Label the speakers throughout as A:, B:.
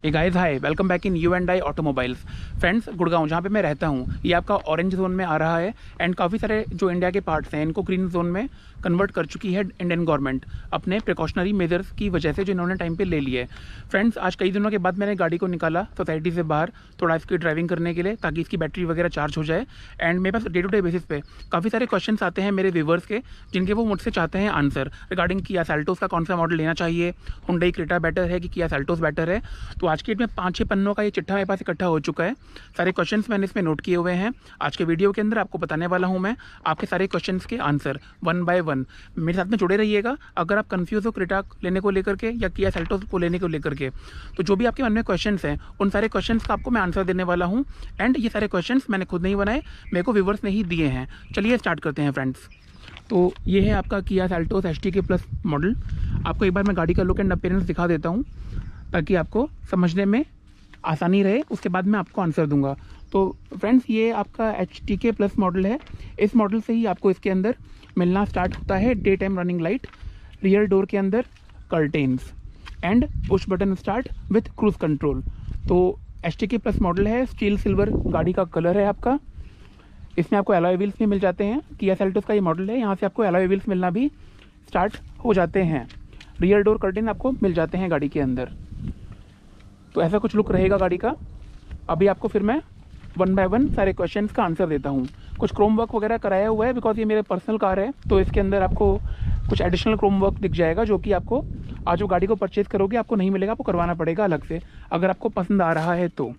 A: Hey guys, hi, welcome back in you and I automobiles. Friends, Gurgaon जहाँ पे मैं रहता हूँ ये आपका ऑरेंज जोन में आ रहा है एंड काफ़ी सारे जो इंडिया के पार्ट्स हैं इनको ग्रीन जोन में कन्वर्ट कर चुकी है इंडियन गवर्नमेंट अपने प्रिकॉशनरी मेजर्स की वजह से जो इन्होंने टाइम पे ले लिए। फ्रेंड्स, आज कई दिनों के बाद मैंने गाड़ी को निकाला सोसाइटी से बाहर थोड़ा इसकी ड्राइविंग करने के लिए ताकि इसकी बैटरी वगैरह चार्ज हो जाए। एंड मेरे पास डे टू डे बेसिस पे काफ़ी सारे क्वेश्चन आते हैं मेरे व्यूवर्स के जिनके वो मुझसे चाहते हैं आंसर रिगार्डिंग किया सेल्टोस का कौन सा मॉडल लेना चाहिए, हुंडई क्रेटा बेटर है कि किया सेल्टोस बेटर है। तो आज के डेट में 5-6 पन्नों का ये चिट्ठा मेरे पास इकट्ठा हो चुका है। सारे क्वेश्चंस मैंने इसमें नोट किए हुए हैं। आज के वीडियो के अंदर आपको बताने वाला हूं मैं आपके सारे क्वेश्चंस के आंसर वन बाय वन। मेरे साथ में जुड़े रहिएगा। अगर आप कंफ्यूज हो क्रेटा लेने को लेकर के या किया सेल्टोस को लेने को लेकर के, तो जो भी आपके मन में क्वेश्चंस हैं उन सारे क्वेश्चंस का आपको मैं आंसर देने वाला हूँ। एंड ये सारे क्वेश्चंस मैंने खुद नहीं बनाए, मेरे को व्यूवर्स ने ही दिए हैं। चलिए स्टार्ट करते हैं फ्रेंड्स। तो ये है आपका Kia Seltos HTK plus model. आपको एक बार मैं गाड़ी का लुक एंड अपीयरेंस दिखा देता हूँ ताकि आपको समझने में आसानी रहे, उसके बाद मैं आपको आंसर दूंगा। तो फ्रेंड्स, ये आपका HTK प्लस मॉडल है। इस मॉडल से ही आपको इसके अंदर मिलना स्टार्ट होता है day time running light, rear door के अंदर curtains and push button start with cruise control. तो HTK प्लस मॉडल है, स्टील सिल्वर गाड़ी का कलर है आपका। इसमें आपको एलॉय व्हील्स भी मिल जाते हैं। किया सेल्टोस का ये मॉडल है, यहाँ से आपको एलॉय व्हील्स मिलना भी स्टार्ट हो जाते हैं। रियर डोर कर्टेन आपको मिल जाते हैं गाड़ी के अंदर। तो ऐसा कुछ लुक रहेगा गाड़ी का। अभी आपको फिर मैं वन बाय वन सारे क्वेश्चंस का आंसर देता हूँ। कुछ क्रोम वर्क वगैरह कराया हुआ है बिकॉज ये मेरे पर्सनल कार है, तो इसके अंदर आपको कुछ एडिशनल क्रोम वर्क दिख जाएगा जो कि आपको आज जो गाड़ी को परचेज करोगे आपको नहीं मिलेगा, आपको करवाना पड़ेगा अलग से अगर आपको पसंद आ रहा है तो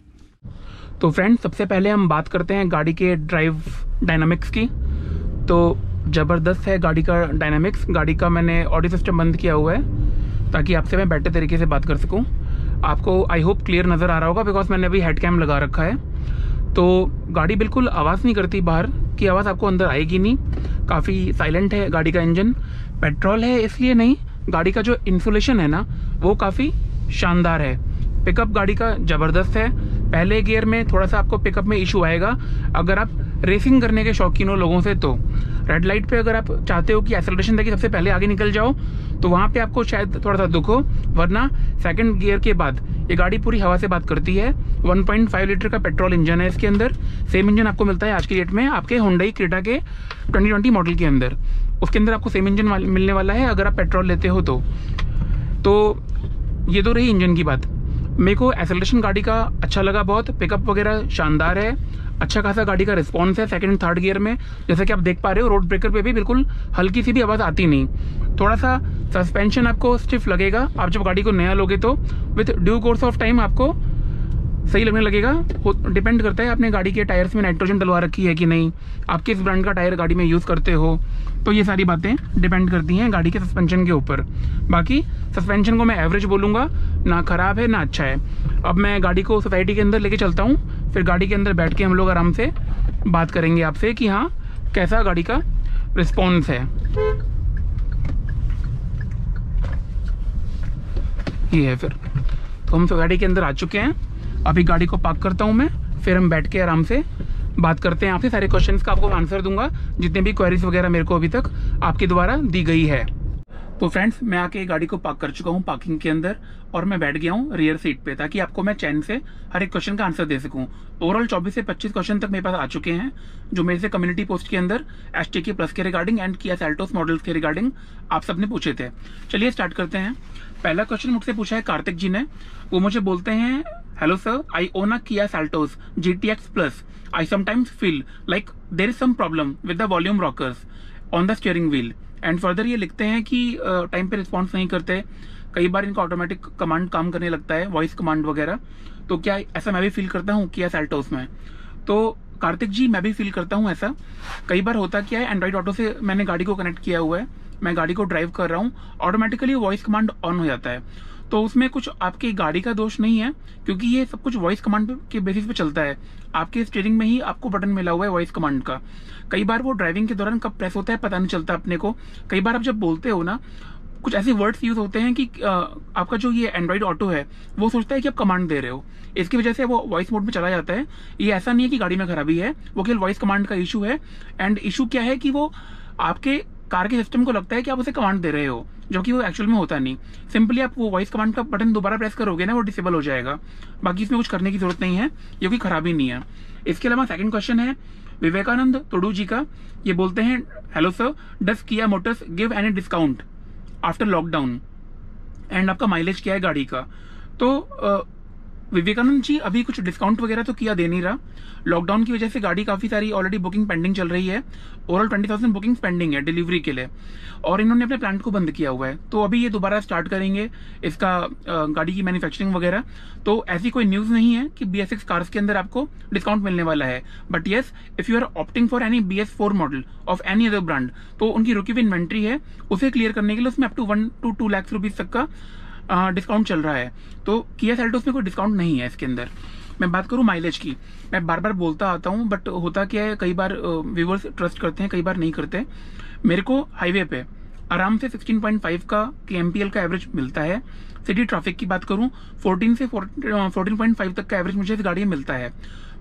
A: फ्रेंड्स, सबसे पहले हम बात करते हैं गाड़ी के ड्राइव डायनामिक्स की। तो ज़बरदस्त है गाड़ी का डायनामिक्स। गाड़ी का मैंने ऑडियो सिस्टम बंद किया हुआ है ताकि आपसे मैं बेटर तरीके से बात कर सकूं। आपको आई होप क्लियर नज़र आ रहा होगा बिकॉज मैंने अभी हेड कैम लगा रखा है। तो गाड़ी बिल्कुल आवाज़ नहीं करती, बाहर की आवाज़ आपको अंदर आएगी नहीं। काफ़ी साइलेंट है गाड़ी का इंजन। पेट्रोल है इसलिए नहीं, गाड़ी का जो इंसुलेशन है ना वो काफ़ी शानदार है। पिकअप गाड़ी का ज़बरदस्त है। पहले गियर में थोड़ा सा आपको पिकअप में इशू आएगा अगर आप रेसिंग करने के शौकीन हो लोगों से। तो रेड लाइट पे अगर आप चाहते हो कि एक्सेलरेशन देके सबसे पहले आगे निकल जाओ तो वहाँ पे आपको शायद थोड़ा सा दुख हो, वरना सेकंड गियर के बाद ये गाड़ी पूरी हवा से बात करती है। 1.5 लीटर का पेट्रोल इंजन है इसके अंदर। सेम इंजन आपको मिलता है आज की डेट में आपके हुंडई क्रेटा के 2020 मॉडल के अंदर। उसके अंदर आपको सेम इंजन मिलने वाला है अगर आप पेट्रोल लेते हो तो ये तो रही इंजन की बात। मेरे को एक्सेलरेशन गाड़ी का अच्छा लगा बहुत। पिकअप वगैरह शानदार है। अच्छा खासा गाड़ी का रिस्पॉन्स है सेकंड थर्ड गियर में। जैसे कि आप देख पा रहे हो रोड ब्रेकर पे भी बिल्कुल हल्की सी भी आवाज़ आती नहीं। थोड़ा सा सस्पेंशन आपको स्टिफ लगेगा आप जब गाड़ी को नया लोगे, तो with due course of time आपको सही लगने लगेगा। डिपेंड करता है आपने गाड़ी के टायर्स में नाइट्रोजन डलवा रखी है कि नहीं, आप किस ब्रांड का टायर गाड़ी में यूज़ करते हो, तो ये सारी बातें डिपेंड करती हैं गाड़ी के सस्पेंशन के ऊपर। बाकी सस्पेंशन को मैं एवरेज बोलूँगा, ना ख़राब है ना अच्छा है। अब मैं गाड़ी को सोसाइटी के अंदर लेके चलता हूँ, फिर गाड़ी के अंदर बैठ के हम लोग आराम से बात करेंगे आपसे कि हाँ कैसा गाड़ी का रिस्पॉन्स है। ये है फिर तो हम सोसाइटी के अंदर आ चुके हैं। अभी गाड़ी को पार्क करता हूं मैं, फिर हम बैठ के आराम से बात करते हैं आपसे। सारे क्वेश्चंस का आपको आंसर दूंगा जितने भी क्वेरीज वगैरह मेरे को अभी तक आपके द्वारा दी गई है। तो फ्रेंड्स, मैं आके गाड़ी को पार्क कर चुका हूँ पार्किंग के अंदर और मैं बैठ गया हूँ रियर सीट पे ताकि आपको मैं चैन से हर एक क्वेश्चन का आंसर दे सकूँ। ओवरऑल 24 से 25 क्वेश्चन तक मेरे पास आ चुके हैं जो मेरे से कम्युनिटी पोस्ट के अंदर HTK प्लस के regarding and Kia Seltos models के रिगार्डिंग आप सबने पूछे थे। चलिए स्टार्ट करते हैं। पहला क्वेश्चन मुझसे पूछा है कार्तिक जी ने। वो मुझे बोलते हैं, hello sir, I own a Kia Seltos GTX plus. I sometimes feel like there is some problem with the volume rockers on the steering wheel. And further ये लिखते हैं कि टाइम पे रिस्पॉन्स नहीं करते, कई बार इनका ऑटोमेटिक कमांड काम करने लगता है, वॉइस कमांड वगैरह। तो क्या ऐसा मैं भी फील करता हूँ किया सेल्टोस में? तो कार्तिक जी, मैं भी फील करता हूँ ऐसा। कई बार होता क्या है, एंड्रॉइड ऑटो से मैंने गाड़ी को कनेक्ट किया हुआ है, मैं गाड़ी को ड्राइव कर रहा हूँ, ऑटोमेटिकली वॉइस कमांड ऑन हो जाता है। तो उसमें कुछ आपकी गाड़ी का दोष नहीं है क्योंकि ये सब कुछ वॉइस कमांड के बेसिस पे चलता है। आपके स्टीयरिंग में ही आपको बटन मिला हुआ है वॉइस कमांड का। कई बार वो ड्राइविंग के दौरान कब प्रेस होता है पता नहीं चलता अपने को। कई बार आप जब बोलते हो ना, कुछ ऐसे वर्ड्स यूज होते हैं कि आपका जो ये एंड्रॉइड ऑटो है वो सोचता है कि आप कमांड दे रहे हो, इसकी वजह से वो वॉइस मोड में चला जाता है। ये ऐसा नहीं है कि गाड़ी में खराबी है, वो केवल वॉइस कमांड का इशू है। एंड इशू क्या है कि वो आपके कार के सिस्टम को लगता है कि आप उसे कमांड दे रहे हो, जो कि वो एक्चुअल में होता नहीं। सिंपली आप वो वॉइस कमांड का बटन दोबारा प्रेस करोगे ना, वो डिसेबल हो जाएगा। बाकी इसमें कुछ करने की जरूरत नहीं है, ये कोई खराबी नहीं है। इसके अलावा सेकंड क्वेश्चन है विवेकानंद तोडू जी का। ये बोलते हैं, हेलो सर, डज किया Motors give any discount after lockdown, and आपका माइलेज क्या है गाड़ी का। तो विवेकानंद जी, अभी कुछ डिस्काउंट वगैरह तो किया दे नहीं रहा। लॉकडाउन की वजह से गाड़ी काफी सारी ऑलरेडी बुकिंग पेंडिंग चल रही है। ओवरऑल 20,000 बुकिंग पेंडिंग है डिलीवरी के लिए, और इन्होंने अपने प्लांट को बंद किया हुआ है। तो अभी ये दोबारा स्टार्ट करेंगे इसका गाड़ी की मैन्युफैक्चरिंग वगैरह। तो ऐसी कोई न्यूज नहीं है कि BS6 कार्स के अंदर आपको डिस्काउंट मिलने वाला है। But yes, if you are opting for any BS4 model of any other brand, तो उनकी रुकी हुई इन्वेंट्री है, उसे क्लियर करने के लिए उसमें up to 1 to 2 lakh rupees तक का डिस्काउंट चल रहा है। तो किया सेल्टोस में कोई डिस्काउंट नहीं है इसके अंदर। मैं बात करूं माइलेज की, मैं बार बार बोलता आता हूं, बट होता क्या है, कई बार व्यूअर्स ट्रस्ट करते हैं, कई बार नहीं करते। मेरे को हाईवे पे आराम से 16.5 का KMPL का एवरेज मिलता है। सिटी ट्रैफिक की बात करूं, 14 से 14.5 तक का एवरेज मुझे इस गाड़ी में मिलता है।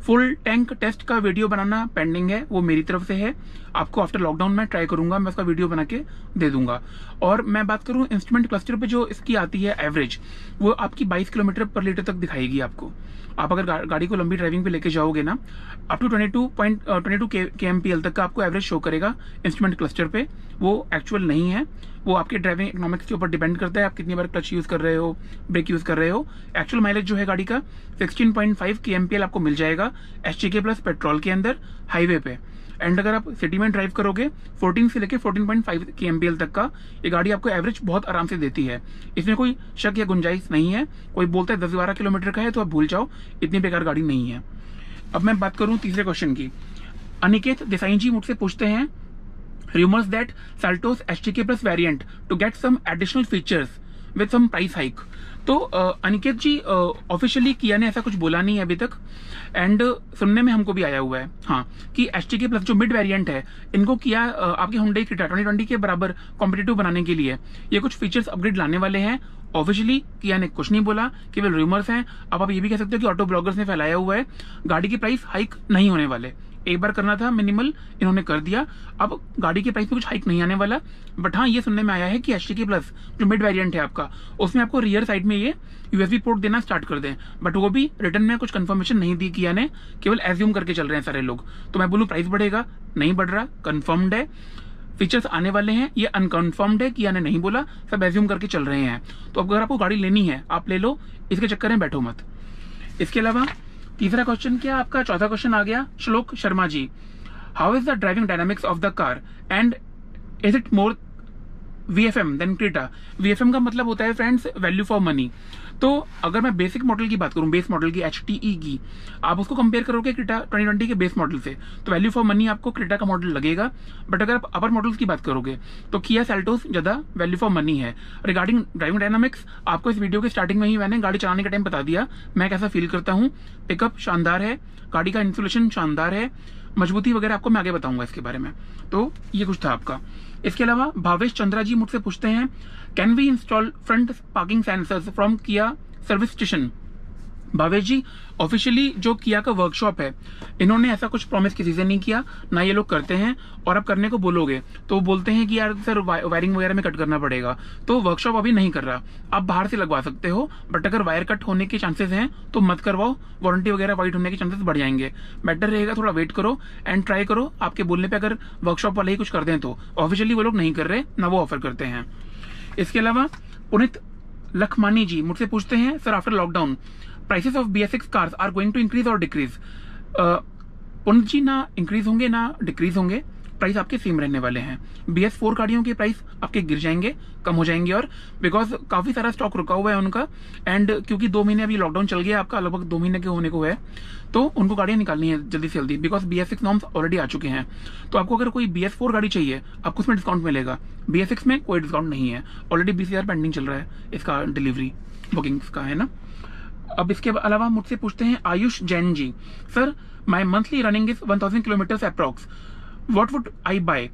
A: फुल टैंक टेस्ट का वीडियो बनाना पेंडिंग है, वो मेरी तरफ से है। आपको आफ्टर लॉकडाउन में ट्राई करूंगा, मैं उसका वीडियो बना के दे दूंगा। और मैं बात करूं इंस्ट्रूमेंट क्लस्टर पे जो इसकी आती है एवरेज, वो आपकी 22 किलोमीटर पर लीटर तक दिखाएगी आपको। आप अगर गाड़ी को लंबी ड्राइविंग पे लेके जाओगे ना, अप टू 22 KMPL तक का आपको एवरेज शो करेगा इंस्ट्रूमेंट क्लस्टर पे। वो एक्चुअल नहीं है, वो आपके ड्राइविंग इकोनॉमिक्स के ऊपर डिपेंड करता है, आप कितनी बार क्लच यूज कर रहे हो, ब्रेक यूज कर रहे हो। एक्चुअल माइलेज जो है गाड़ी का 16.5 KMPL आपको मिल जाएगा SGK प्लस पेट्रोल के अंदर हाईवे पे। एंड अगर आप सिटी में ड्राइव करोगे 14 से लेके 14.5 KMPL तक का, ये गाड़ी आपको एवरेज बहुत आराम से देती है। इसमें कोई शक या गुंजाइश नहीं है। कोई बोलता है 10-12 किलोमीटर का है तो आप भूल जाओ, इतनी बेकार गाड़ी नहीं है। अब मैं बात करूं तीसरे क्वेश्चन की। अनिकेत देसाई जी मुझसे पूछते हैं, rumors that Seltos STK plus variant to get some additional features with some price hike। तो अनिकेत जी, ऑफिशियली किया ने ऐसा कुछ बोला नहीं है अभी तक, एंड सुनने में हमको भी आया हुआ है हाँ कि STK प्लस जो मिड वेरिएंट है, इनको किया आपके Hyundai क्रेटा 2020 के बराबर कॉम्पिटिटिव बनाने के लिए ये कुछ फीचर्स अपग्रेड लाने वाले हैं। ऑफिशियली किया ने कुछ नहीं बोला, केवल रूमर्स हैं। अब आप ये भी कह सकते हो कि ऑटो ब्लॉगर्स ने फैलाया हुआ है। गाड़ी की प्राइस हाइक नहीं होने वाले, एक बार करना था मिनिमल, इन्होंने कर दिया। अब गाड़ी के प्राइस में कुछ हाइक नहीं आने वाला। बट हाँ, ये सुनने में आया है कि STK प्लस जो मिड वेरिएंट है आपका, उसमें आपको रियर साइड में ये USB पोर्ट देना स्टार्ट कर दें। बट वो भी रिटर्न में कुछ कंफर्मेशन नहीं दी किया ने, केवल एज्यूम करके चल रहे हैं सारे लोग। तो मैं बोलूँ प्राइस बढ़ेगा, नहीं बढ़ रहा, कंफर्म्ड है। फीचर्स आने वाले हैं, ये अनकन्फर्म्ड है, किया ने नहीं बोला, सब एज्यूम करके चल रहे हैं। तो अगर आपको गाड़ी लेनी है आप ले लो, इसके चक्कर में बैठो मत। इसके अलावा तीसरा क्वेश्चन क्या आपका, चौथा क्वेश्चन आ गया Shlok Sharma ji. How is the driving dynamics of the car and is it more VFM than Creta. VFM का मतलब होता है फ्रेंड्स वैल्यू फॉर मनी। तो अगर मैं बेसिक मॉडल की बात करूं, बेस मॉडल की HTE की, आप उसको कंपेयर करोगे क्रेटा 2020 के बेस मॉडल से, तो वैल्यू फॉर मनी आपको क्रेटा का मॉडल लगेगा। बट अगर आप अपर मॉडल्स की बात करोगे तो किया सेल्टोस ज्यादा वैल्यू फॉर मनी है। रिगार्डिंग ड्राइविंग डायनामिक्स, आपको इस वीडियो के स्टार्टिंग में ही मैंने गाड़ी चलाने के टाइम बता दिया मैं कैसा फील करता हूँ। पिकअप शानदार है, गाड़ी का इंसुलेशन शानदार है, मजबूती वगैरह आपको मैं आगे बताऊंगा इसके बारे में। तो ये कुछ था आपका। इसके अलावा भावेश चंद्रा जी मुझसे पूछते हैं, can we install front parking sensors from Kia service station. Bhavesh ji, officially जो किया का वर्कशॉप है, इन्होंने ऐसा कुछ प्रॉमिस किसी से नहीं किया, ना ये लोग करते हैं। और आप करने को बोलोगे तो बोलते हैं कि यार सर वायरिंग वगैरह में कट करना पड़ेगा, तो वर्कशॉप अभी नहीं कर रहा। आप बाहर से लगवा सकते हो, बट अगर वायर कट होने के चांसेस हैं तो मत करवाओ, वारंटी वगैरह वाइट होने के चांसेस बढ़ जाएंगे। बेटर रहेगा थोड़ा वेट करो एंड ट्राई करो। आपके बोलने पर अगर वर्कशॉप वाले ही कुछ कर दें तो, ऑफिशियली वो लोग नहीं कर रहे, ना वो ऑफर करते हैं। इसके अलावा पुनित लखमानी जी मुझसे पूछते हैं, sir after lockdown prices of BS6 cars are going to increase और डिक्रीज। पुनित जी, ना इंक्रीज होंगे ना डिक्रीज होंगे, प्राइस आपके सेम रहने वाले हैं। BS4 गाड़ियों के प्राइस आपके गिर जाएंगे, कम हो जाएंगे, और बिकॉज काफी सारा स्टॉक रुका हुआ है उनका। एंड क्योंकि 2 महीने अभी लॉकडाउन चल गया आपका, लगभग 2 महीने के होने को है, तो उनको गाड़ियां निकालनी है जल्दी से जल्दी, बिकॉज BS6 नॉर्म्स ऑलरेडी आ चुके हैं। तो आपको अगर कोई BS4 गाड़ी चाहिए, आपको उसमें डिस्काउंट मिलेगा। BS6 में कोई डिस्काउंट नहीं है, ऑलरेडी 20,000 पेंडिंग चल रहा है इसका डिलीवरी बुकिंग्स का, है ना। अब इसके अलावा मुझसे पूछते हैं Ayush Jain ji, sir my monthly running is 1000 kilometre approx, what would I buy,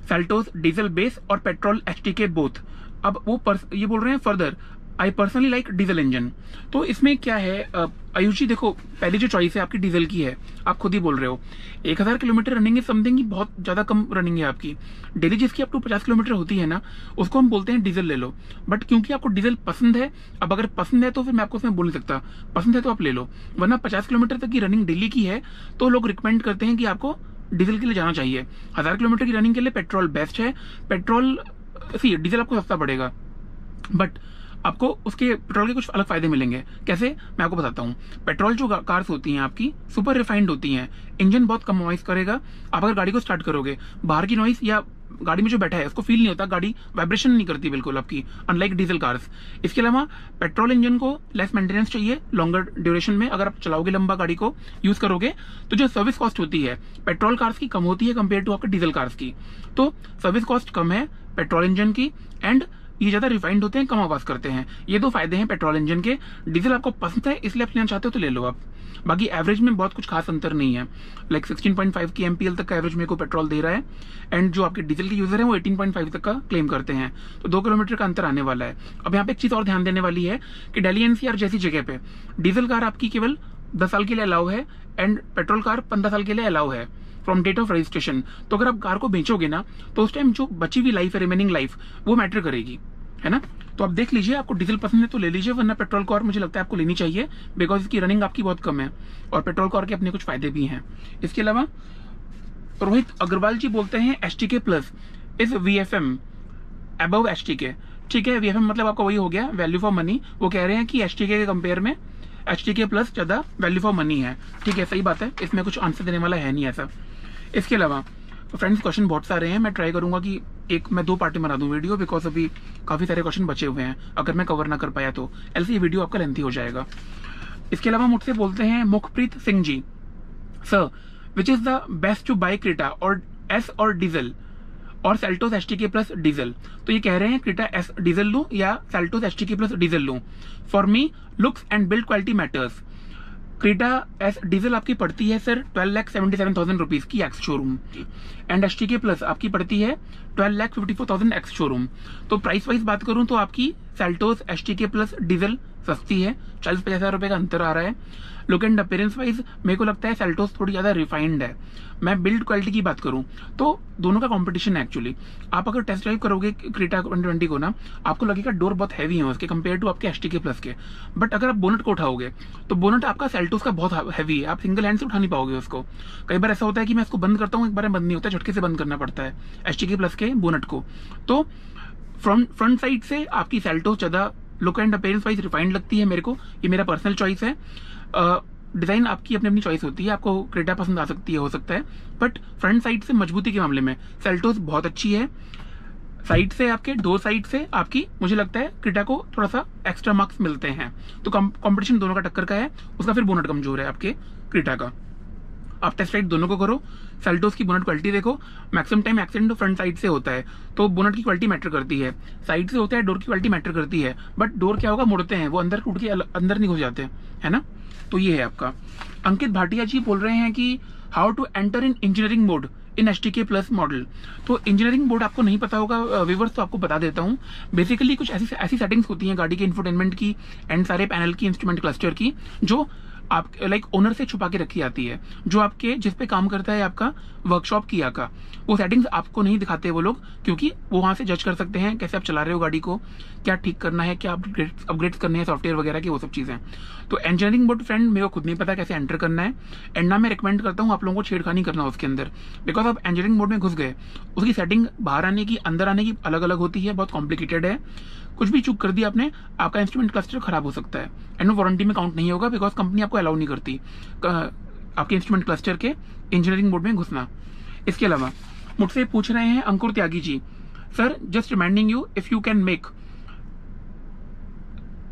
A: Seltos diesel base और पेट्रोल STK बोथ। अब वो ये बोल रहे हैं further I personally like diesel engine. तो इसमें क्या है आयुष जी, देखो पहली जो चॉइस है आपकी डीजल की है, आप खुद ही बोल रहे हो 1000 किलोमीटर रनिंग है समथिंग, बहुत ज्यादा कम रनिंग है आपकी। डेली जिसकी अप टू 50 किलोमीटर होती है ना, उसको हम बोलते हैं डीजल ले लो। बट क्योंकि आपको डीजल पसंद है, अब अगर पसंद है तो फिर मैं आपको उसमें बोल नहीं सकता, पसंद है तो आप ले लो, वरना 50 किलोमीटर तक की रनिंग डेली की है तो लोग रिकमेंड करते हैं कि आपको डीजल के लिए जाना चाहिए। 1000 किलोमीटर की रनिंग के लिए पेट्रोल बेस्ट है। पेट्रोल सी डीजल आपको सस्ता पड़ेगा, बट आपको उसके पेट्रोल के कुछ अलग फायदे मिलेंगे। कैसे, मैं आपको बताता हूँ। पेट्रोल जो कार्स होती हैं आपकी सुपर रिफाइंड होती हैं, इंजन बहुत कम नॉइस करेगा। आप अगर गाड़ी को स्टार्ट करोगे, बाहर की नॉइस या गाड़ी में जो बैठा है उसको फील नहीं होता, गाड़ी वाइब्रेशन नहीं करती बिल्कुल आपकी, अनलाइक डीजल कार्स। इसके अलावा पेट्रोल इंजन को लेस मेंटेनेंस चाहिए लॉन्गर ड्यूरेशन में। अगर आप चलाओगे लंबा गाड़ी को यूज करोगे तो जो सर्विस कॉस्ट होती है पेट्रोल कार्स की कम होती है कंपेयर टू आपके डीजल कार्स की। तो सर्विस कॉस्ट कम है पेट्रोल इंजन की, एंड ये ज्यादा रिफाइंड होते हैं, कम आवाज करते हैं। ये दो फायदे हैं पेट्रोल इंजन के। डीजल आपको पसंद है इसलिए आप लेना चाहते हो तो ले लो आप, बाकी एवरेज में बहुत कुछ खास अंतर नहीं है। लाइक 16.5 की एमपीएल तक का एवरेज मेरे को पेट्रोल दे रहा है, एंड जो आपके डीजल के यूजर है वो 18.5 तक का क्लेम करते हैं, तो 2 किलोमीटर का अंतर आने वाला है। अब यहाँ पे एक चीज और ध्यान देने वाली है कि दिल्ली एनसीआर जैसी जगह पे डीजल कार आपकी केवल 10 साल के लिए अलाउ है, एंड पेट्रोल कार 15 साल के लिए अलाउ है फ्रॉम डेट ऑफ रजिस्ट्रेशन। तो अगर आप कार को बेचोगे ना, तो उस टाइम जो बची हुई लाइफ है, रिमेनिंग लाइफ, वो मैटर करेगी, है ना। तो आप देख लीजिए, आपको डीजल पसंद है तो ले लीजिए, वरना पेट्रोल कार मुझे लगता है आपको लेनी चाहिए, बिकॉज इसकी रनिंग आपकी बहुत कम है और पेट्रोल कार के अपने कुछ फायदे भी हैं। इसके अलावा रोहित अग्रवाल जी बोलते हैं HTK plus is VFM above HTK। ठीक है, VFM मतलब आपका वही हो गया वैल्यू फॉर मनी। वो कह रहे हैं कि HTK के कंपेयर में HTK प्लस ज्यादा वैल्यू फॉर मनी है। ठीक है, सही बात है, इसमें कुछ आंसर देने वाला है नहीं ऐसा। इसके अलावा फ्रेंड्स क्वेश्चन बहुत सारे हैं, मैं ट्राई करूंगा कि मैं 2 पार्टी बना दूं वीडियो, बिकॉज अभी काफी सारे क्वेश्चन बचे हुए हैं, अगर मैं कवर ना कर पाया तो ऐसे ये वीडियो आपका लेंथी हो जाएगा। इसके अलावा मुझसे बोलते हैं Mukhpreet Singh ji, sir which is the best to buy Creta और एस और डीजल और सेल्टोस HTK प्लस डीजल। तो ये कह रहे हैं क्रेटा एस डीजल लूं या सेल्टोस HTK प्लस डीजल लूं। For me looks and build quality matters. Creta S diesel आपकी पड़ती है सर 12,77,000 रुपीज की एक्स शोरूम की, एंड HTK प्लस आपकी पड़ती है 12,54,000 एक्स शोरूम। तो प्राइस वाइज बात करूं तो आपकी सेल्टोस HTK प्लस डीजल सस्ती है, 40-50 हज़ार रुपए का अंतर आ रहा है। लुक एंड अपीयरेंस वाइज मेरे को लगता है सेल्टोस थोड़ी ज्यादा रिफाइंड है। मैं बिल्ड क्वालिटी की बात करूं तो दोनों का कंपटीशन है एक्चुअली। आप अगर टेस्ट ड्राइव करोगे क्रेटा 2020 को ना, आपको लगेगा डोर बहुत हैवी है उसके कंपेयर टू आपके HTK प्लस के। बट अगर आप बोनट को उठाओगे तो बोनट आपका सेल्टोस का बहुत हैवी है, आप सिंगल हैंड से उठा नहीं पाओगे उसको। कई बार ऐसा होता है कि मैं इसको बंद करता हूँ, एक बार बंद नहीं होता, झटके से बंद करना पड़ता है HTK प्लस के बोनट को। तो फ्रंट साइड से आपकी सेल्टोस ज्यादा look and appearance wise refined लगती है मेरे को, ये मेरा पर्सनल चॉइस है। डिजाइन आपकी अपनी अपनी चॉइस होती है, आपको क्रेटा पसंद आ सकती है, हो सकता है, बट फ्रंट साइड से मजबूती के मामले में सेल्टोस बहुत अच्छी है। साइड से आपके दो साइड से आपकी मुझे लगता है क्रेटा को थोड़ा सा एक्स्ट्रा मार्क्स मिलते हैं। तो कंपटीशन दोनों का टक्कर का है, उसका फिर बोनट कमजोर है आपके क्रेटा का। आप टेस्ट राइड दोनों को करो, सेल्टोस की बोनट क्वालिटी देखो। Maximum time accident front side से होता है, तो बोनट की क्वालिटी मैटर करती है। साइड से होता है, डोर की क्वालिटी मैटर करती है, बट डोर क्या होगा, मुड़ते हैं वो, अंदर टूट के अंदर नहीं घुस जाते, है ना। तो ये है आपका। अंकित भाटिया जी बोल रहे हैं कि how to enter in engineering mode in HTK plus model. तो इंजीनियरिंग मोड आपको नहीं पता होगा व्यूअर्स, तो आपको बता देता हूँ। बेसिकली कुछ ऐसी सेटिंग्स होती हैं गाड़ी के इंफोटेनमेंट की एंड सारे पैनल की, इंस्ट्रूमेंट क्लस्टर की, जो आप लाइक ओनर से छुपा के रखी आती है, जो आपके जिस पे काम करता है आपका वर्कशॉप किया का, वो सेटिंग्स आपको नहीं दिखाते वो लोग, क्योंकि वो वहां से जज कर सकते हैं कैसे आप चला रहे हो गाड़ी को, क्या ठीक करना है, क्या अपग्रेड करने हैं सॉफ्टवेयर वगैरह की, वो सब चीजें। तो इंजीनियरिंग मोड फ्रेंड मेरे को खुद नहीं पता कैसे एंटर करना है, एंड ना मैं रिकमेंड करता हूँ आप लोगों को छेड़खानी करना उसके अंदर, बिकॉज आप इंजीनियरिंग मोड में घुस गए, उसकी सेटिंग बाहर आने की अंदर आने की अलग अलग होती है, बहुत कॉम्प्लिकेटेड है। कुछ भी चूक कर दिया आपने, आपका इंस्ट्रूमेंट क्लस्टर खराब हो सकता है, एंड वो वारंटी में काउंट नहीं होगा, बिकॉज कंपनी आपको अलाउ नहीं करती आपके इंस्ट्रूमेंट क्लस्टर के इंजीनियरिंग मोड में घुसना। इसके अलावा मुझसे पूछ रहे हैं Ankur Tyagi ji, sir just reminding you if you can make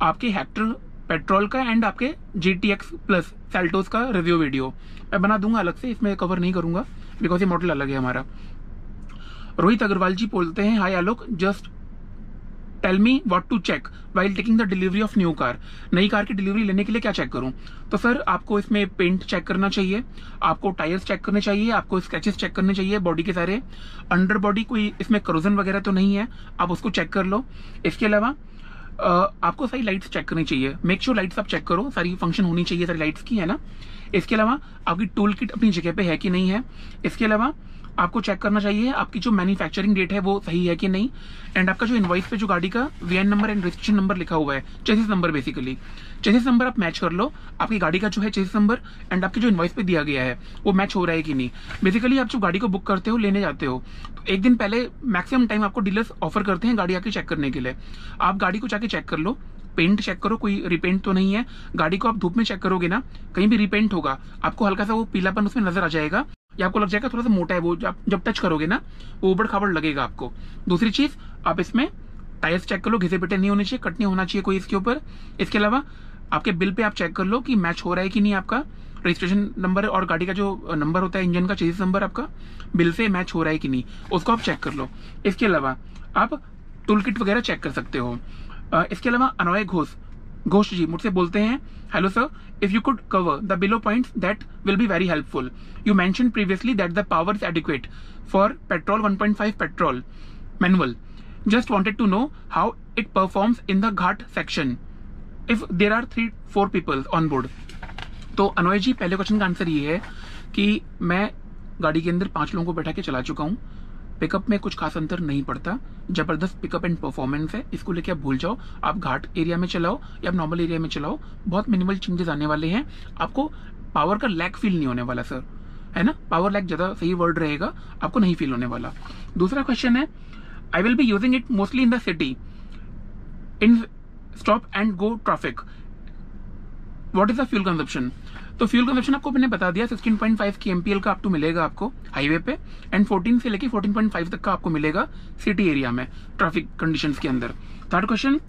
A: आपके हेक्टर पेट्रोल का एंड आपके GTX प्लस सेल्टोस का रिव्यू वीडियो मैं बना दूंगा अलग से, इसमें कवर नहीं करूंगा बिकॉज ये मॉडल अलग है हमारा। रोहित अग्रवाल जी बोलते हैं, hi Alok, just tell me what to check while taking the delivery of new car. नई कार की डिलीवरी लेने के लिए क्या चेक करूं? तो सर आपको इसमें पेंट चेक करना चाहिए, आपको टायर्स चेक करने चाहिए, आपको स्क्रैचेस चेक करने चाहिए बॉडी के सारे, अंडर बॉडी कोई इसमें करोजन वगैरह तो नहीं है, आप उसको चेक कर लो। इसके अलावा आपको सारी लाइट्स चेक करनी चाहिए। मेक श्योर लाइट्स आप चेक करो, सारी फंक्शन होनी चाहिए सारी लाइट्स की, है ना। इसके अलावा आपकी टूल किट अपनी जगह पे है कि नहीं है। इसके अलावा आपको चेक करना चाहिए आपकी जो मैन्युफैक्चरिंग डेट है वो सही है कि नहीं। एंड आपका जो इनवॉइस पे जो गाड़ी का VN number and registration number लिखा हुआ है, chassis number, basically chassis number आप मैच कर लो। आपकी गाड़ी का जो है चेसिस नंबर एंड आपके जो इनवॉइस पे दिया गया है वो मैच हो रहा है कि नहीं। बेसिकली आप जो गाड़ी को बुक करते हो, लेने जाते हो, तो एक दिन पहले मैक्सिमम टाइम आपको डीलर्स ऑफर करते हैं गाड़ी आके चेक करने के लिए। आप गाड़ी को जाके चेक कर लो, पेंट चेक करो कोई रिपेंट तो नहीं है। गाड़ी को आप धूप में चेक करोगे ना, कहीं भी रिपेंट होगा, आपको हल्का सा वो पीलापन उसमें नजर आ जाएगा, या आपको लग जाएगा थोड़ा सा मोटा है वो, जब टच करोगे ना वो उबड़ खाबड़ लगेगा आपको। दूसरी चीज, आप इसमें टायर्स चेक कर लो, घिसे पिटे नहीं होने चाहिए, कट नहीं होना चाहिए कोई इसके ऊपर। इसके अलावा आपके बिल पे आप चेक कर लो कि मैच हो रहा है कि नहीं, आपका रजिस्ट्रेशन नंबर और गाड़ी का जो नंबर होता है इंजन का, चेसिस नंबर आपका बिल से मैच हो रहा है कि नहीं, उसको आप चेक कर लो। इसके अलावा आप टूल किट वगैरह चेक कर सकते हो। इसके अलावा अनोय घोष जी मुझसे बोलते हैं, hello sir, if you could cover the below points that will be very helpful. You mentioned previously that the power is adequate for petrol 1.5 petrol manual. Just wanted to know how it performs in the ghat section if there are 3-4 people on board. तो अनोय जी, पहले question का answer ये है कि मैं गाड़ी के अंदर 5 लोगों को बैठा के चला चुका हूँ। पिकअप में कुछ खास अंतर नहीं पड़ता, जबरदस्त पिकअप एंड परफॉर्मेंस है, इसको लेके आप भूल जाओ। आप घाट एरिया में चलाओ या आप नॉर्मल एरिया में चलाओ, बहुत मिनिमल चेंजेस आने वाले हैं। आपको पावर का लैग फील नहीं होने वाला सर, है ना। पावर लैग ज्यादा सही वर्ड रहेगा, आपको नहीं फील होने वाला। दूसरा क्वेश्चन है, I will be using it mostly in the city in stop and go traffic, what is the fuel consumption. तो फ्यूल कंजप्शन आपको मैंने बता दिया, 16.5 की एमपीएल का आपको मिलेगा आपको हाईवे पे, एंड 14 से लेके 14.5 तक का आपको मिलेगा सिटी एरिया में ट्रैफिक कंडीशंस के अंदर। Third question,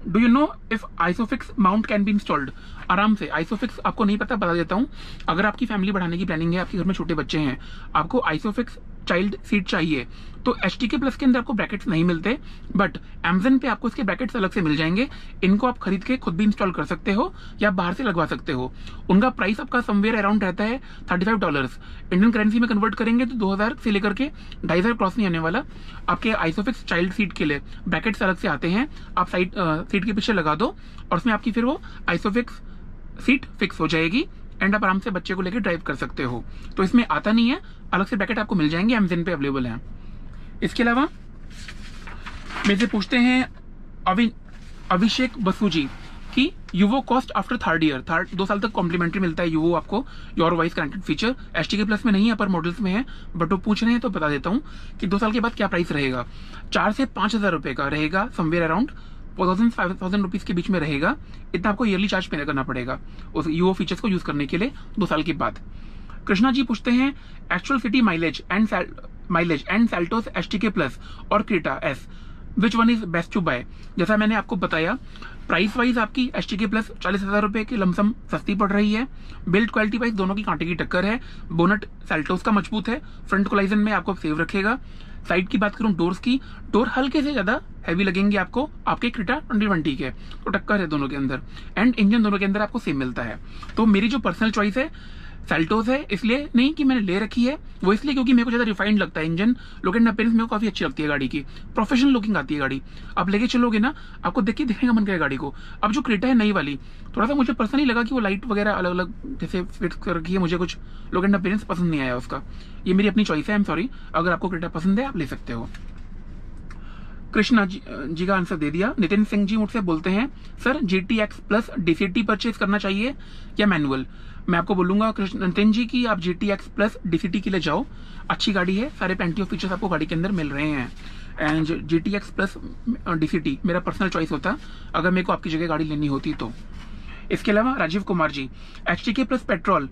A: do you know if isofix mount can be installed. आराम से, आइसोफिक्स आपको नहीं पता, बता देता हूँ। अगर आपकी फैमिली बढ़ाने की प्लानिंग है, आपके घर में छोटे बच्चे हैं, आपको आइसोफिक्स चाइल्ड सीट चाहिए, तो एचटीके प्लस के अंदर आपको ब्रैकेट्स नहीं मिलते, बट Amazon पे आपको इसके ब्रैकेट्स अलग से मिल जाएंगे। इनको आप खरीद के खुद भी इंस्टॉल कर सकते हो या बाहर से लगवा सकते हो। उनका प्राइस आपका समवेयर अराउंड रहता है $35। इंडियन करेंसी में कन्वर्ट करेंगे तो 2000 से लेकर के 2500 क्रॉस नहीं आने वाला। आपके आइसोफिक्स चाइल्ड सीट के लिए ब्रैकेट्स अलग से आते हैं, आप सीट के पीछे लगा दो और उसमें आपकी फिर वो आइसोफिक्स सीट फिक्स हो जाएगी एंड आप आराम से बच्चे को लेकर ड्राइव कर सकते हो। तो इसमें आता नहीं है, अलग से ब्रैकेट आपको मिल जाएंगे, Amazon पे अवेलेबल है। इसके अलावा मेरे से पूछते हैं अभिषेक बसु जी कि UVO cost after 3rd year, 2 साल तक कॉम्प्लीमेंट्री मिलता है यूवो आपको, your voice connected feature. HTK plus में नहीं है, अपर मॉडल्स में है, बट वो पूछ रहे हैं तो बता देता हूँ कि 2 साल के बाद क्या प्राइस रहेगा। 4 से 5,000 रुपए का रहेगा, समवेयर अराउंड 4,000-5,000 रुपीज के बीच में रहेगा। इतना आपको ईयरली चार्ज पे करना पड़ेगा उस यूओ फीचर्स को यूज करने के लिए 2 साल के बाद। कृष्णा जी पूछते हैं, actual city mileage and Seltos HTK plus और Creta S, which one is best to buy. जैसा मैंने आपको बताया, प्राइस वाइज आपकी एचटीके प्लस 40,000 रुपए की लमसम सस्ती पड़ रही है। बिल्ड क्वालिटी वाइज दोनों की कांटे की टक्कर है। बोनट सेल्टोस का मजबूत है, फ्रंट कोलाइजन में आपको सेव रखेगा। साइड की बात करूं डोर्स की, डोर हल्के से ज्यादा हैवी लगेंगे आपको आपके क्रेटा 2020 के, तो टक्कर है दोनों के अंदर। एंड इंजन दोनों के अंदर आपको सेम मिलता है। तो मेरी जो पर्सनल चॉइस है सेल्टोस है, इसलिए नहीं कि मैंने ले रखी है, वो इसलिए क्योंकि मेरे को ज्यादा रिफाइंड लगता है इंजन। लुक एंड अपीयरेंस मेरे को काफी अच्छी लगती है गाड़ी की, प्रोफेशनल लुकिंग आती है गाड़ी। आप लेके चलोगे ना, आपको देख के दिखने का मन करेगा गाड़ी को। अब जो क्रेटा है नई वाली, थोड़ा सा मुझे पर्सनली लगा कि वो लाइट वगैरह अलग अलग जैसे फिट कर रखी है, मुझे कुछ लुक एंड अपीयरेंस पसंद नहीं आया उसका। ये मेरी अपनी चॉइस है, आई एम सॉरी। अगर आपको क्रेटा पसंद है आप ले सकते हो। कृष्णा जी का आंसर दे दिया। नितिन सिंह जी मुझसे बोलते हैं, sir GTX plus DCT purchase करना चाहिए या मैनुअल। मैं आपको बोलूंगा नितिन जी की आप GTX प्लस DCT के लिए जाओ, अच्छी गाड़ी है, सारे पेंटी ऑफ फीचर्स आपको गाड़ी के अंदर मिल रहे हैं। एंड GTX प्लस DCT मेरा पर्सनल चॉइस होता अगर मेरे को आपकी जगह गाड़ी लेनी होती तो। इसके अलावा Rajiv Kumar ji, HTK plus petrol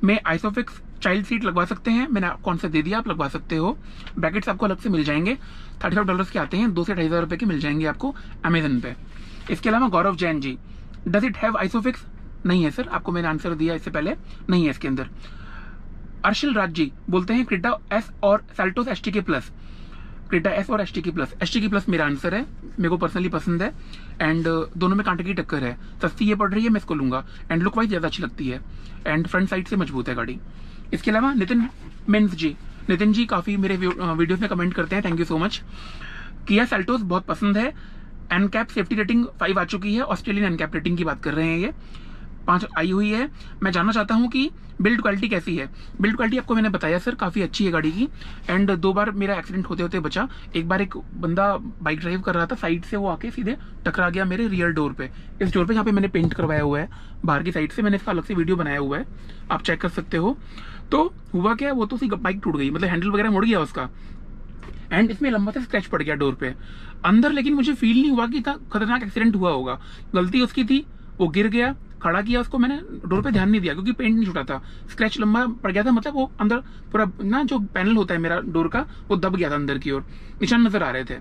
A: में आइसोफिक्स चाइल्ड सीट लगवा सकते हैं, मैंने आपको आंसर दे दिया, आप लगवा सकते हो। ब्रैकेट्स आपको अलग से मिल जाएंगे, $35 के आते हैं, 2 से 2,500 रुपए के मिल जाएंगे आपको Amazon पे। इसके अलावा गौरव Jain ji, does it have isofix. नहीं है सर, आपको मैंने आंसर दिया इससे पहले, नहीं है इसके अंदर। अर्शिल राज जी बोलते हैं क्रेटा एस और Seltos HTK plus, Creta S और HTK प्लस। HTK प्लस मेरा आंसर है, मेरे को पर्सनली पसंद है एंड दोनों में कांटे की टक्कर है। सस्ती ये पड़ रही है, मैं इसको लूंगा एंड लुक वाइज ज्यादा अच्छी लगती है एंड फ्रंट साइड से मजबूत है गाड़ी। इसके अलावा नितिन जी काफी मेरे वीडियोस में कमेंट करते हैं, thank you so much. Kia Seltos बहुत पसंद है, एनकैप सेफ्टी रेटिंग 5 आ चुकी है, ऑस्ट्रेलियन एनकैप रेटिंग की बात कर रहे हैं, ये 5 आई हुई है। मैं जानना चाहता हूँ कि बिल्ड क्वालिटी कैसी है। बिल्ड क्वालिटी आपको मैंने बताया सर, काफ़ी अच्छी है गाड़ी की। एंड 2 बार मेरा एक्सीडेंट होते होते बचा। एक बार एक बंदा बाइक ड्राइव कर रहा था, साइड से वो आके सीधे टकरा गया मेरे रियर डोर पे, इस डोर पे जहाँ पे मैंने पेंट करवाया हुआ है बाहर की साइड से। मैंने इसका अलग से वीडियो बनाया हुआ है, आप चेक कर सकते हो। तो हुआ क्या, वो तो उसकी बाइक टूट गई, मतलब हैंडल वगैरह मुड़ गया उसका, एंड इसमें लंबा सा स्क्रैच पड़ गया डोर पे अंदर। लेकिन मुझे फील नहीं हुआ कि इतना खतरनाक एक्सीडेंट हुआ होगा। गलती उसकी थी, वो गिर गया, खड़ा किया उसको, मैंने डोर पे ध्यान नहीं दिया क्योंकि पेंट नहीं छूटा था, स्क्रैच लंबा पड़ गया था, मतलब वो अंदर पूरा ना जो पैनल होता है मेरा डोर का वो दब गया था अंदर की ओर, निशान नजर आ रहे थे।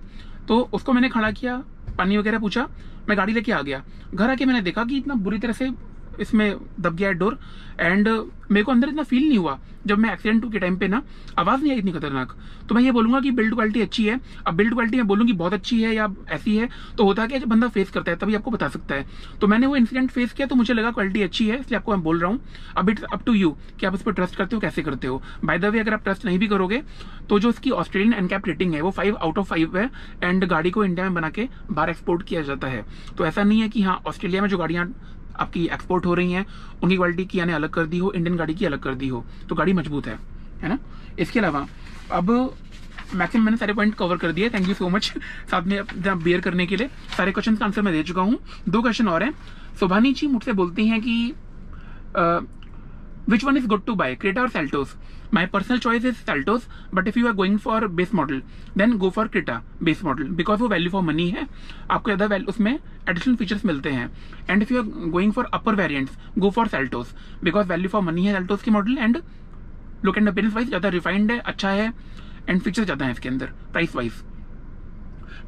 A: तो उसको मैंने खड़ा किया, पानी वगैरह पूछा, मैं गाड़ी लेके आ गया। घर आके मैंने देखा कि इतना बुरी तरह से इसमें दब गया है डोर। एंड मेरे को अंदर इतना फील नहीं हुआ जब मैं एक्सीडेंट के टाइम पे ना, आवाज नहीं आई इतनी खतरनाक। तो मैं ये बोलूंगा कि बिल्ड क्वालिटी अच्छी है। अब बिल्ड क्वालिटी मैं बोलूंगी बहुत अच्छी है या ऐसी है, तो होता क्या, जब बंदा फेस करता है तभी आपको बता सकता है। तो मैंने वो इंसिडेंट फेस किया तो मुझे लगा क्वालिटी अच्छी है, इसलिए आपको मैं बोल रहा हूँ। अब इट्स अप टू यू कि आप उस पर ट्रस्ट करते हो, कैसे करते हो। बाय द वे, अगर आप ट्रस्ट नहीं भी करोगे तो जो इसकी ऑस्ट्रेलियन एनकैप रेटिंग है वो 5 आउट ऑफ 5 है। एंड गाड़ी को इंडिया में बना के बाहर एक्सपोर्ट किया जाता है। तो ऐसा नहीं है कि हाँ ऑस्ट्रेलिया में जो गाड़ियाँ आपकी एक्सपोर्ट हो रही हैं उनकी क्वालिटी की यानी अलग कर दी हो, इंडियन गाड़ी की अलग कर दी हो, तो गाड़ी मजबूत है ना। इसके अलावा अब मैक्सिमम मैंने सारे पॉइंट कवर कर दिए, थैंक यू सो मच साथ में बियर करने के लिए। सारे क्वेश्चन का आंसर मैं दे चुका हूँ। 2 क्वेश्चन और हैं। सुभानी जी मुझसे बोलती हैं कि which one is good to buy, Creta और Seltos. My personal choice is Seltos, but if you are going for base model then go for Creta base model, because वो वैल्यू फॉर मनी है, आपको ज़्यादा उसमें additional features मिलते हैं। And if you are going for upper variants go for Seltos, because value for money है Seltos की model. And look and appearance wise ज़्यादा रिफाइंड है, अच्छा है, एंड फीचर्स ज़्यादा है इसके अंदर price wise.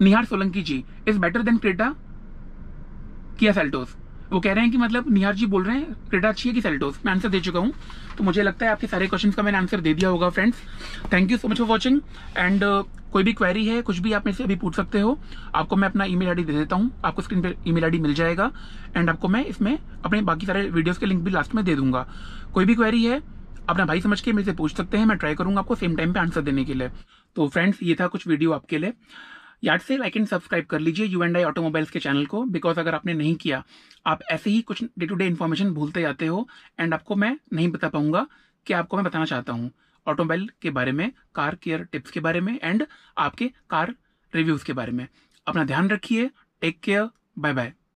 A: Nihar Solanki ji is better than Creta Kia Seltos. वो कह रहे हैं कि मतलब निहार जी बोल रहे हैं क्रेटा अच्छी है कि सेल्टोस। मैं आंसर दे चुका हूं, तो मुझे लगता है आपके सारे क्वेश्चंस का मैंने आंसर दे दिया होगा friends. Thank you so much for watching. And कोई भी क्वेरी है, कुछ भी आप मेरे से अभी पूछ सकते हो। आपको मैं अपना ईमेल आईडी दे देता हूं, आपको स्क्रीन पे ईमेल आईडी मिल जाएगा। एंड आपको मैं इसमें अपने बाकी सारे वीडियोस के लिंक भी लास्ट में दे दूंगा। कोई भी क्वेरी है अपना भाई समझ के मेरे से पूछ सकते हैं, मैं ट्राई करूंगा आपको सेम टाइम पे आंसर देने के लिए। तो फ्रेंड्स ये था कुछ वीडियो आपके लिए। याद से लाइक एंड सब्सक्राइब कर लीजिए U&I ऑटोमोबाइल्स के चैनल को, बिकॉज अगर आपने नहीं किया आप ऐसे ही कुछ डे टू डे इन्फॉर्मेशन भूलते जाते हो, एंड आपको मैं नहीं बता पाऊंगा कि आपको मैं बताना चाहता हूँ ऑटोमोबाइल के बारे में, कार केयर टिप्स के बारे में, एंड आपके कार रिव्यूज के बारे में। अपना ध्यान रखिए, टेक केयर, बाय बाय।